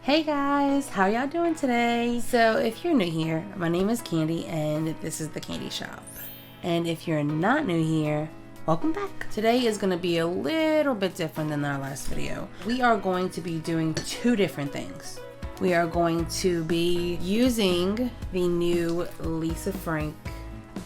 Hey guys, how y'all doing today? So if you're new here, my name is Candy and this is the Kandy Shop. And if you're not new here, welcome back. Today is going to be a little bit different than our last video. We are going to be doing two different things. We are going to be using the new Lisa Frank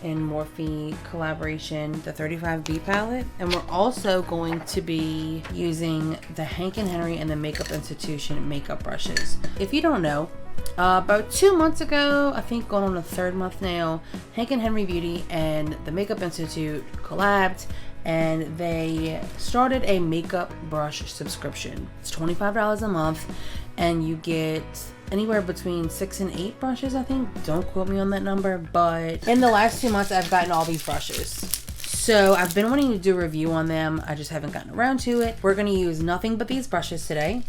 and Morphe collaboration, the 35B palette, and we're also going to be using the Hank & Henry and the Makeup Institution makeup brushes. If you don't know, about 2 months ago, I think going on the third month now, Hank & Henry Beauty and the Makeup Institute collabed and they started a makeup brush subscription. It's $25 a month and you get anywhere between 6 and 8 brushes, I think. Don't quote me on that number, but in the last 2 months I've gotten all these brushes. So I've been wanting to do a review on them. I just haven't gotten around to it. We're going to use nothing but these brushes today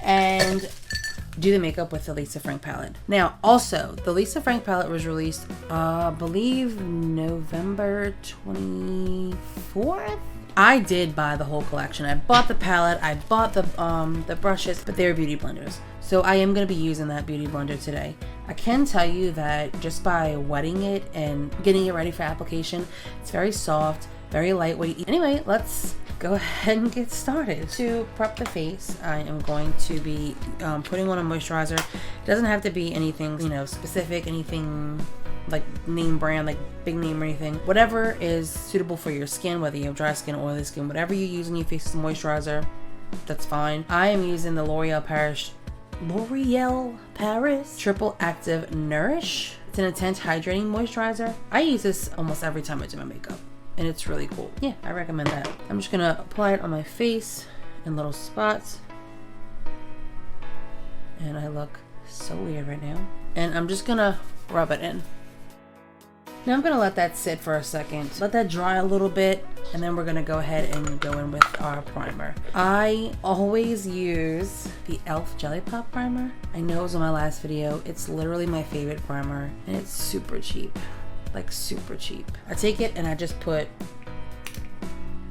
and do the makeup with the Lisa Frank palette. Now, also, the Lisa Frank palette was released, I believe, November 24th? I did buy the whole collection. I bought the palette, I bought the brushes, but they were beauty blenders. So I am going to be using that beauty blender today. I can tell you that just by wetting it and getting it ready for application, it's very soft, very lightweight. Anyway, let's go ahead and get started. To prep the face, I am going to be putting on a moisturizer. It doesn't have to be anything, specific, anything like name brand, like big name or anything. Whatever is suitable for your skin, whether you have dry skin, oily skin, whatever you use in your face as a moisturizer, that's fine. I am using the L'Oreal Paris Triple Active Nourish. It's an intense hydrating moisturizer. I use this almost every time I do my makeup and it's really cool. Yeah, I recommend that. I'm just gonna apply it on my face in little spots. And I look so weird right now. And I'm just gonna rub it in. Now I'm gonna let that sit for a second, let that dry a little bit, and then we're gonna go ahead and go in with our primer. I always use the e.l.f. Jelly Pop primer. I know it was on my last video. It's literally my favorite primer, and it's super cheap, like super cheap. I take it and I just put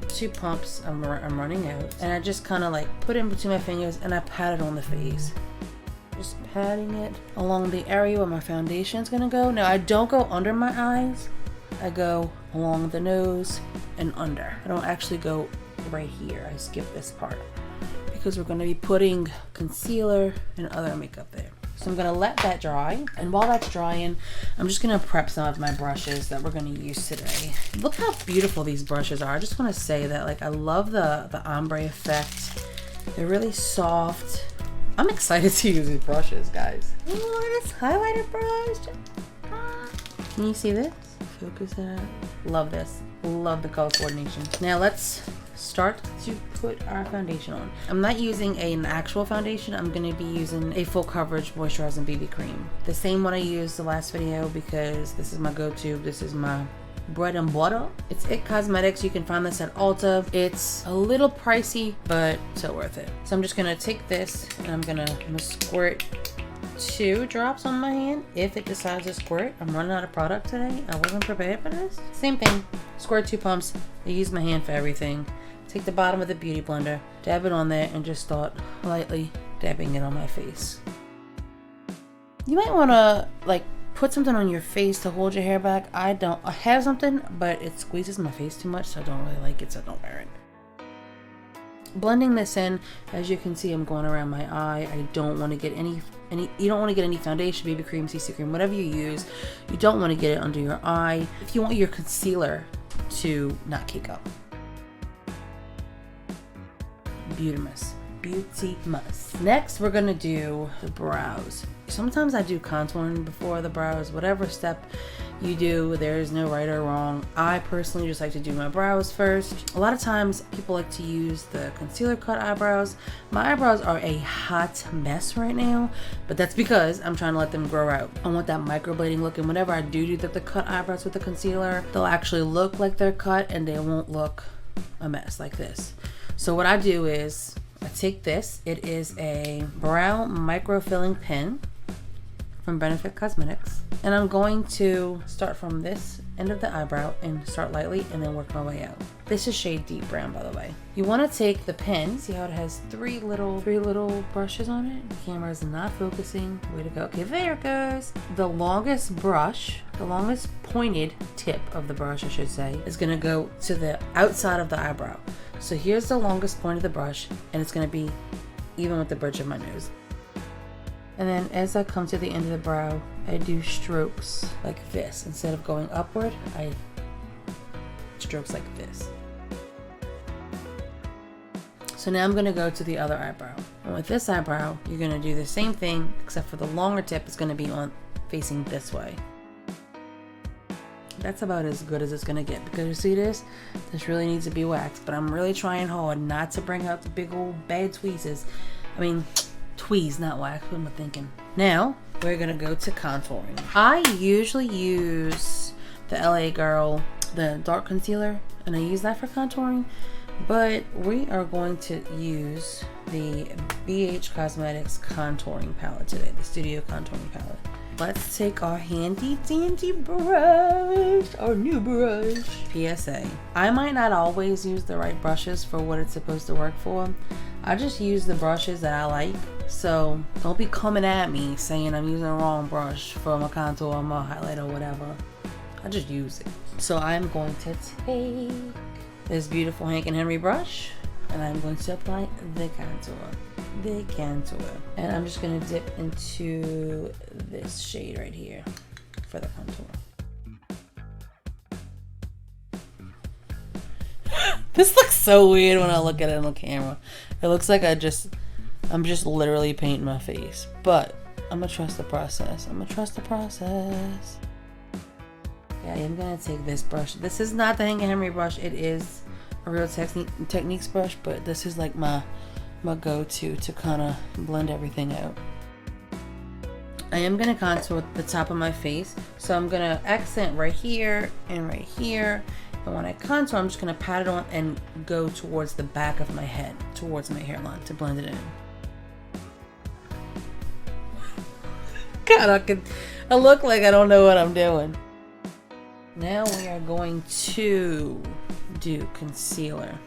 2 pumps. I'm running out, and I just kind of like put it in between my fingers and I pat it on the face. Just patting it along the area where my foundation is gonna go. Now I don't go under my eyes. I go along the nose and under. I don't actually go right here. I skip this part because we're gonna be putting concealer and other makeup there. So I'm gonna let that dry. And while that's drying, I'm just gonna prep some of my brushes that we're gonna use today. Look how beautiful these brushes are. I just wanna say that, like, I love the ombre effect. They're really soft. I'm excited to use these brushes, guys. Oh, this highlighter brush. Can you see this? Focus it out. Love this. Love the color coordination. Now let's start to put our foundation on. I'm not using an actual foundation. I'm going to be using a full coverage moisturizing BB cream. The same one I used the last video because this is my go-to. This is my bread and butter. It's IT Cosmetics. You can find this at Ulta. It's a little pricey, but so worth it. So I'm just gonna take this and I'm gonna squirt 2 drops on my hand if it decides to squirt. I'm running out of product today. I wasn't prepared for this. Same thing. Squirt 2 pumps. I use my hand for everything. Take the bottom of the beauty blender, dab it on there, and just start lightly dabbing it on my face. You might wanna put something on your face to hold your hair back. I have something, but it squeezes my face too much, so I don't really like it, so don't wear it. Blending this in, as you can see, I'm going around my eye. I don't want to get any you don't want to get any foundation, BB cream, CC cream, whatever you use. You don't want to get it under your eye if you want your concealer to not cake up. Beauty-must. Next, we're gonna do the brows. Sometimes I do contouring before the brows. Whatever step you do, there is no right or wrong. I personally just like to do my brows first. A lot of times people like to use the concealer cut eyebrows. My eyebrows are a hot mess right now, but that's because I'm trying to let them grow out. I want that microblading look, and whenever I do the cut eyebrows with the concealer, they'll actually look like they're cut and they won't look a mess like this. So what I do is I take this. It is a brow micro filling pen from Benefit Cosmetics, and I'm going to start from this end of the eyebrow and start lightly and then work my way out. This is shade deep brown, by the way. You want to take the pen. See how it has three little brushes on it? The camera is not focusing. Way to go. Okay, there it goes. The longest brush, the longest pointed tip of the brush, I should say, is going to go to the outside of the eyebrow. So here's the longest point of the brush, and it's going to be even with the bridge of my nose. And then as I come to the end of the brow, I do strokes like this. Instead of going upward, I strokes like this. So now I'm going to go to the other eyebrow. And with this eyebrow, you're going to do the same thing, except for the longer tip is going to be on facing this way. That's about as good as it's going to get, because you see this really needs to be waxed, but I'm really trying hard not to bring out the big old bad tweezers. I mean, tweeze, not wax. What am I thinking? Now, we're going to go to contouring. I usually use the LA Girl, the dark concealer, and I use that for contouring, but we are going to use the BH Cosmetics contouring palette today, the Studio Contouring Palette. Let's take our handy dandy brush, our new brush. PSA, I might not always use the right brushes for what it's supposed to work for. I just use the brushes that I like, so don't be coming at me saying I'm using the wrong brush for my contour or my highlight or whatever. I just use it. So I'm going to take this beautiful Hank and Henry brush, and I'm going to apply the contour. And I'm just going to dip into this shade right here for the contour. This looks so weird when I look at it on the camera. It looks like I'm just literally painting my face, but I'm gonna trust the process. Yeah, I'm gonna take this brush. This is not the Hank and Henry brush. It is a Real Techniques brush, but this is like my go-to to kind of blend everything out. I am gonna contour the top of my face, so I'm gonna accent right here and right here. And when I contour, I'm just gonna pat it on and go towards the back of my head, towards my hairline to blend it in. God, I look like I don't know what I'm doing. Now we are going to do concealer.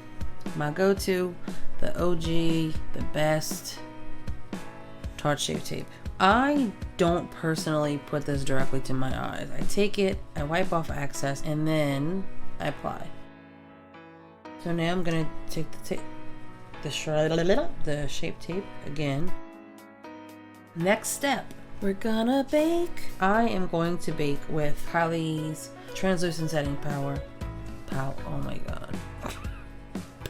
My go-to, the OG, the best, Tarte Shape Tape. I don't personally put this directly to my eyes. I take it, I wipe off excess, and then I apply. So now I'm gonna take the Shape Tape again. Next step, we're gonna bake. I am going to bake with Kylie's translucent setting powder. Oh my god.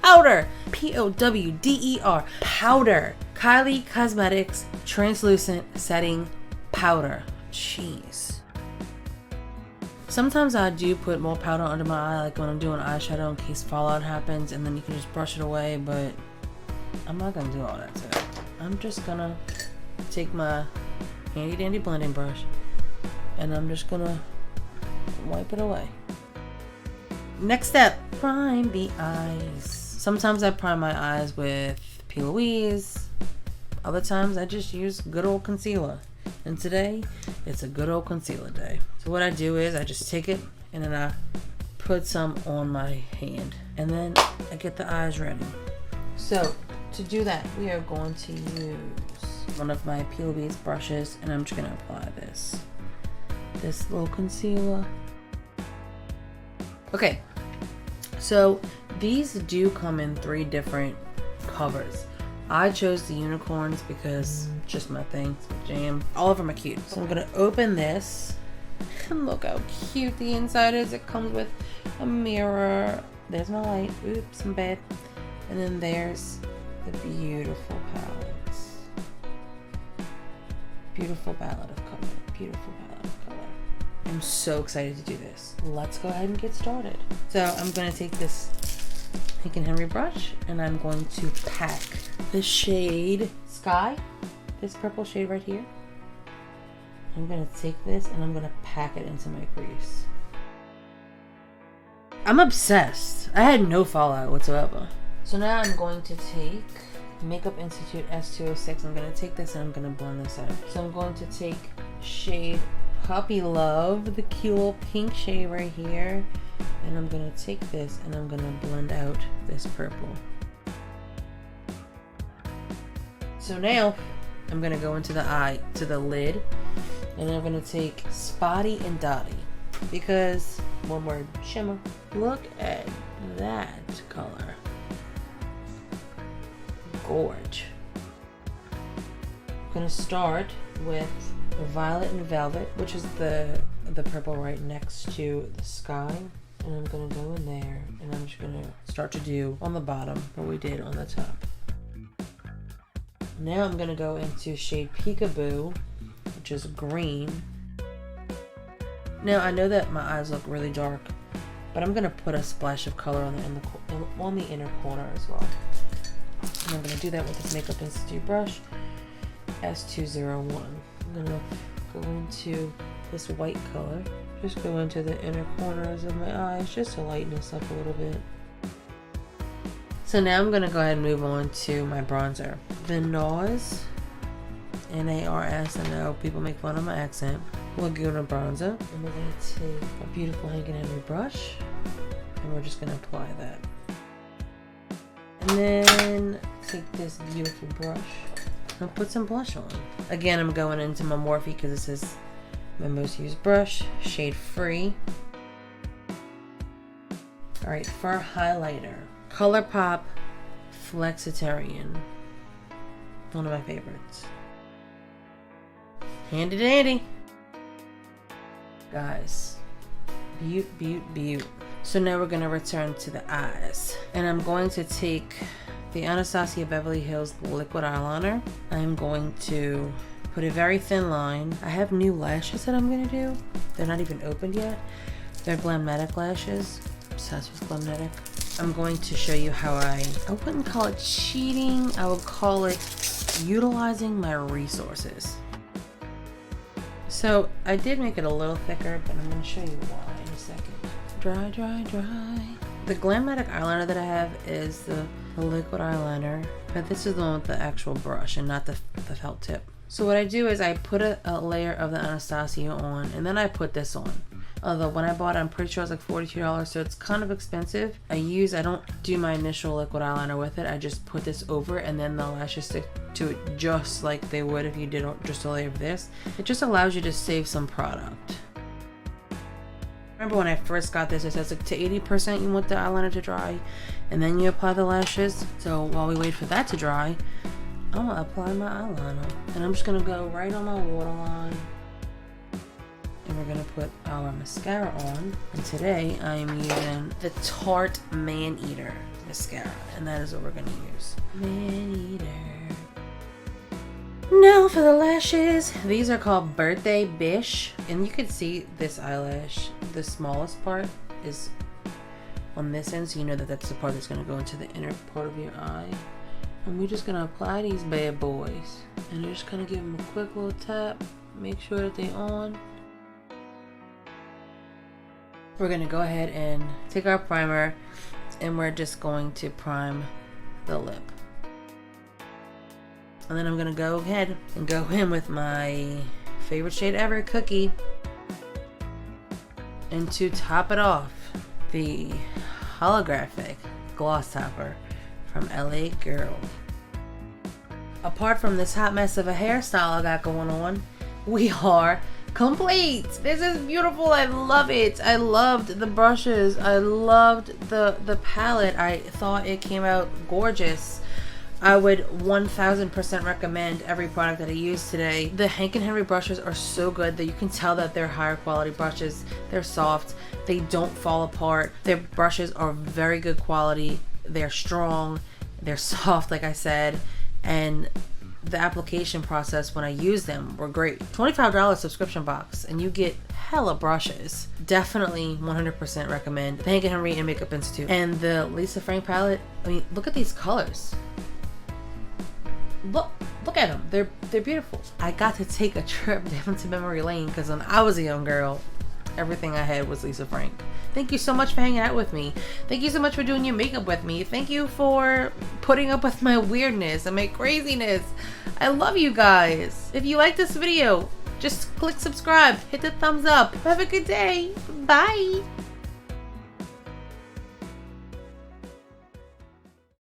Powder! Powder. Powder. Kylie Cosmetics translucent setting powder. Jeez. Sometimes I do put more powder under my eye, like when I'm doing eyeshadow in case fallout happens, and then you can just brush it away, but I'm not gonna do all that today. I'm just gonna take my handy dandy blending brush and I'm just gonna wipe it away. Next step, prime the eyes. Sometimes I prime my eyes with P. Louise. Other times I just use good old concealer. And today, it's a good old concealer day. So what I do is I just take it and then I put some on my hand. And then I get the eyes ready. So to do that, we are going to use one of my P. Louise brushes and I'm just going to apply this little concealer. Okay, so these do come in 3 different covers. I chose the unicorns because it's just my thing, it's my jam. All of them are cute. So I'm gonna open this and look how cute the inside is. It comes with a mirror. There's my light. Oops, I'm bad. And then there's the beautiful palettes. Beautiful palette of color. Beautiful palette of color. I'm so excited to do this. Let's go ahead and get started. So I'm gonna take this Hank and Henry brush and I'm going to pack the shade Sky, this purple shade right here. I'm gonna take this and I'm gonna pack it into my crease. I'm obsessed. I had no fallout whatsoever. So now I'm going to take Makeup Institute S206. I'm gonna take this and I'm gonna blend this out. So I'm going to take shade Puppy Love, the cute little pink shade right here. And I'm gonna take this and I'm gonna blend out this purple. So now I'm gonna go into the eye, to the lid, and I'm gonna take Spotty and Dotty, because one word, shimmer. Look at that color. Gorge. I'm gonna start with Violet and Velvet, which is the purple right next to the sky. And I'm gonna go in there and I'm just gonna start to do on the bottom what we did on the top. Now I'm gonna go into shade Peekaboo, which is green. Now I know that my eyes look really dark, but I'm gonna put a splash of color on the inner corner as well. And I'm gonna do that with this Makeup Institute brush, S201. I'm gonna go into this white color. Just go into the inner corners of my eyes just to lighten this up a little bit. So now I'm gonna go ahead and move on to my bronzer. The NARS, N-A-R-S, I know people make fun of my accent, Laguna bronzer. And we're gonna take a beautiful Hank and Henry brush and we're just gonna apply that. And then take this beautiful brush and put some blush on. Again, I'm going into my Morphe because this is my most used brush, shade Free. Alright, for highlighter, ColourPop Flexitarian. One of my favorites. Handy dandy. Guys, beaut. So now we're going to return to the eyes. And I'm going to take the Anastasia Beverly Hills liquid eyeliner. I'm going to put a very thin line. I have new lashes that I'm gonna do. They're not even opened yet. They're Glamnetic lashes. Obsessed with Glamnetic. I'm going to show you how I wouldn't call it cheating. I would call it utilizing my resources. So I did make it a little thicker, but I'm gonna show you why in a second. Dry. The Glamnetic eyeliner that I have is the liquid eyeliner, but this is the one with the actual brush and not the felt tip. So what I do is I put a layer of the Anastasia on and then I put this on. Although when I bought it, I'm pretty sure it was like $42, so it's kind of expensive. I don't do my initial liquid eyeliner with it. I just put this over and then the lashes stick to it just like they would if you did just a layer of this. It just allows you to save some product. Remember when I first got this, it says like to 80% you want the eyeliner to dry and then you apply the lashes. So while we wait for that to dry, I'm gonna apply my eyeliner and I'm just gonna go right on my waterline and we're gonna put our mascara on. And today I am using the Tarte Man Eater mascara and that is what we're gonna use. Man Eater. Now for the lashes. These are called Birthday Bish and you can see this eyelash, the smallest part is on this end, so you know that that's the part that's gonna go into the inner part of your eye. And we're just gonna apply these bad boys. And you're just gonna give them a quick little tap. Make sure that they're on. We're gonna go ahead and take our primer and we're just going to prime the lip. And then I'm gonna go ahead and go in with my favorite shade ever, Cookie. And to top it off, the holographic gloss topper from LA Girl. Apart from this hot mess of a hairstyle I got going on, we are complete. This is beautiful. I love it. I loved the brushes. I loved the palette. I thought it came out gorgeous. I would 1000% recommend every product that I used today. The Hank and Henry brushes are so good that you can tell that they're higher quality brushes. They're soft. They don't fall apart. Their brushes are very good quality. They're strong. They're soft, like I said. And the application process when I use them were great. $25 subscription box and you get hella brushes. Definitely 100% recommend the Hank and Henry and Makeup Institute. And the Lisa Frank palette, I mean, look at these colors. Look at them. They're beautiful. I got to take a trip down to memory lane because when I was a young girl, everything I had was Lisa Frank. Thank you so much for hanging out with me. Thank you so much for doing your makeup with me. Thank you for putting up with my weirdness and my craziness. I love you guys. If you like this video, just click subscribe, hit the thumbs up. Have a good day. Bye.